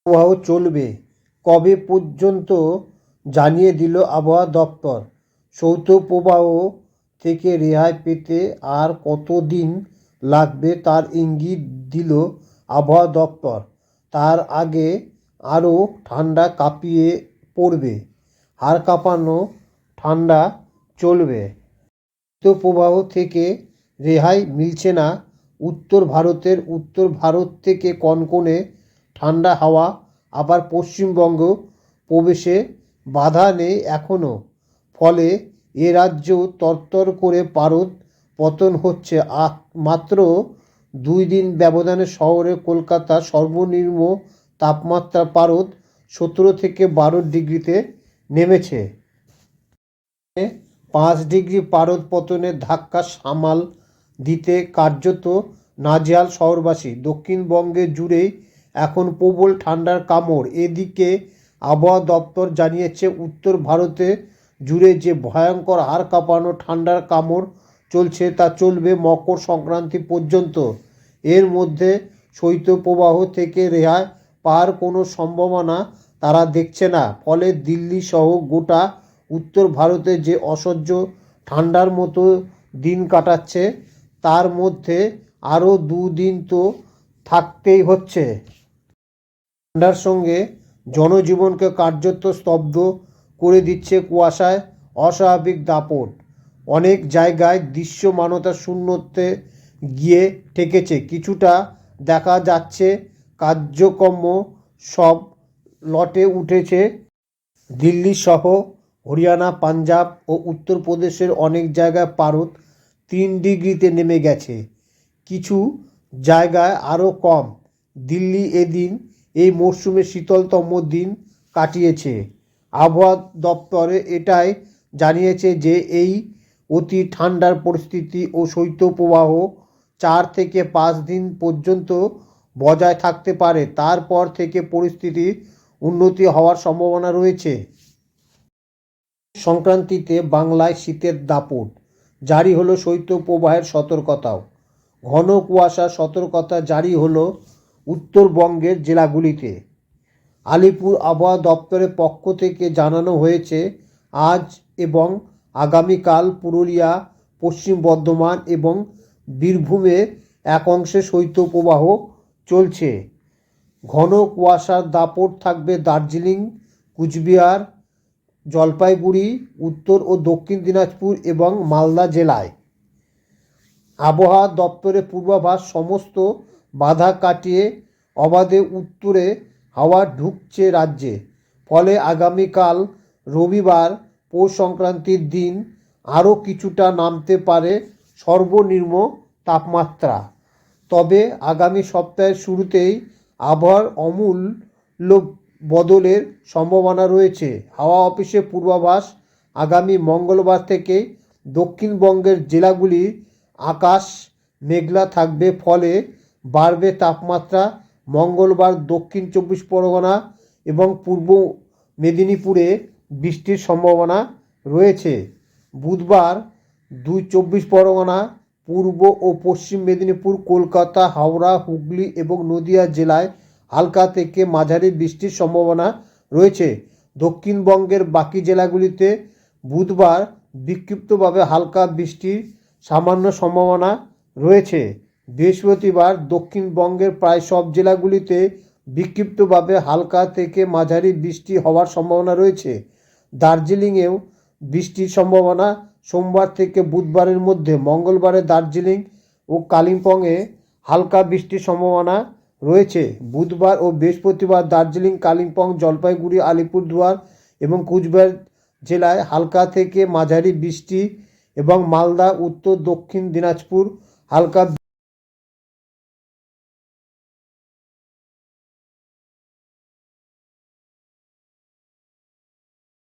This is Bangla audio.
প্রবাহ চলবে কবে পর্যন্ত জানিয়ে দিল আবহাওয়া দপ্তর। শৈত্যপ্রবাহ থেকে রেহাই পেতে আর কতদিন লাগবে তার ইঙ্গিত দিল আবহাওয়া দপ্তর। তার আগে আরও ঠান্ডা কাঁপিয়ে পড়বে, হাড় কাঁপানো ঠান্ডা চলবে। শৈত্যপ্রবাহ থেকে রেহাই মিলছে না। উত্তর ভারত থেকে কনকনে ঠান্ডা হাওয়া আবার পশ্চিমবঙ্গ প্রবেশে বাধা নেই এখনও। ফলে এ রাজ্য তরতর করে পারদ পতন হচ্ছে। মাত্র 2 দিন ব্যবধানে শহরে কলকাতার সর্বনিম্ন তাপমাত্রা পারদ 17 থেকে 12 ডিগ্রিতে নেমেছে। 5 ডিগ্রি পারদ পতনের ধাক্কা সামাল দিতে কার্যত নাজেহাল শহরবাসী। দক্ষিণবঙ্গে জুড়েই এখন প্রবল ঠান্ডার কামড়। এদিকে আবহাওয়া দপ্তর জানিয়েছে, উত্তর ভারতে জুড়ে যে ভয়ঙ্কর হাড় কাঁপানো ঠান্ডার কামড় চলছে তা চলবে মকর সংক্রান্তি পর্যন্ত। এর মধ্যে শৈত্যপ্রবাহ থেকে রেহাই পাওয়ার কোনো সম্ভাবনা তারা দেখছে না। ফলে দিল্লি সহ গোটা উত্তর ভারতে যে অসহ্য ঠান্ডার মতো দিন কাটাচ্ছে, তার মধ্যে আরও 2 দিন তো থাকতেই হচ্ছে। ঠান্ডার সঙ্গে জনজীবনকে কার্যত স্তব্ধ করে দিচ্ছে কুয়াশায় অস্বাভাবিক দাপট। অনেক জায়গায় দৃশ্যমানতা শূন্যতে গিয়ে ঠেকেছে। কিছুটা দেখা যাচ্ছে কার্যক্রম সব লটে উঠেছে। দিল্লি সহ হরিয়ানা, পাঞ্জাব ও উত্তরপ্রদেশের অনেক জায়গায় পারদ 3 ডিগ্রিতে নেমে গেছে, কিছু জায়গায় আরও কম। দিল্লি এদিন এই মরশুমে শীতলতম দিন কাটিয়েছে। আবহাওয়া দপ্তর এটাই জানিয়েছে যে এই অতি ঠান্ডার পরিস্থিতি ও শৈত্যপ্রবাহ 4 থেকে 5 দিন পর্যন্ত বজায় থাকতে পারে। তারপর থেকে পরিস্থিতির উন্নতি হওয়ার সম্ভাবনা রয়েছে। সংক্রান্তিতে বাংলায় শীতের দাপট, জারি হলো শৈত্যপ্রবাহের সতর্কতাও। ঘন কুয়াশার সতর্কতা জারি হলো উত্তরবঙ্গের জেলাগুলিতে। আলিপুর আবহাওয়া দপ্তরের পক্ষ থেকে জানানো হয়েছে, আজ এবং আগামীকাল পুরুলিয়া, পশ্চিম বর্ধমান এবং বীরভূমের এক অংশে শৈত্যপ্রবাহ চলছে। ঘন কুয়াশার দাপট থাকবে দার্জিলিং, কুচবিহার, জলপাইগুড়ি, উত্তর ও দক্ষিণ দিনাজপুর এবং মালদা জেলায়। আবহাওয়া দপ্তরের পূর্বাভাস, সমস্ত বাধা কাটিয়ে অবাধে উত্তরে হাওয়া ঢুকছে রাজ্যে। ফলে আগামীকাল রবিবার পৌষ সংক্রান্তির দিন আরও কিছুটা নামতে পারে সর্বনিম্ন তাপমাত্রা। তবে আগামী সপ্তাহের শুরুতেই আবহাওয়ার আমূল বদলের সম্ভাবনা রয়েছে। হাওয়া অফিসের পূর্বাভাস, আগামী মঙ্গলবার থেকে দক্ষিণবঙ্গের জেলাগুলির আকাশ মেঘলা থাকবে। ফলে বাড়বে তাপমাত্রা। মঙ্গলবার দক্ষিণ 24 পরগনা এবং পূর্ব মেদিনীপুরে বৃষ্টির সম্ভাবনা রয়েছে। বুধবার 24 পরগনা, পূর্ব ও পশ্চিম মেদিনীপুর, কলকাতা, হাওড়া, হুগলি এবং নদিয়া জেলায় হালকা থেকে মাঝারি বৃষ্টির সম্ভাবনা রয়েছে। দক্ষিণবঙ্গের বাকি জেলাগুলিতে বুধবার বিক্ষিপ্তভাবে হালকা বৃষ্টির সামান্য সম্ভাবনা রয়েছে। বৃহস্পতিবার দক্ষিণবঙ্গের প্রায় সব জেলাগুলিতে বিক্ষিপ্তভাবে হালকা থেকে মাঝারি বৃষ্টি হওয়ার সম্ভাবনা রয়েছে। দার্জিলিংয়েও বৃষ্টির সম্ভাবনা সোমবার থেকে বুধবারের মধ্যে। মঙ্গলবারে দার্জিলিং ও কালিম্পংয়ে হালকা বৃষ্টির সম্ভাবনা রয়েছে। বুধবার ও বৃহস্পতিবার দার্জিলিং, কালিম্পং, জলপাইগুড়ি, আলিপুরদুয়ার এবং কুচবিহার জেলায় হালকা থেকে মাঝারি বৃষ্টি এবং মালদা, উত্তর দক্ষিণ দিনাজপুর হালকা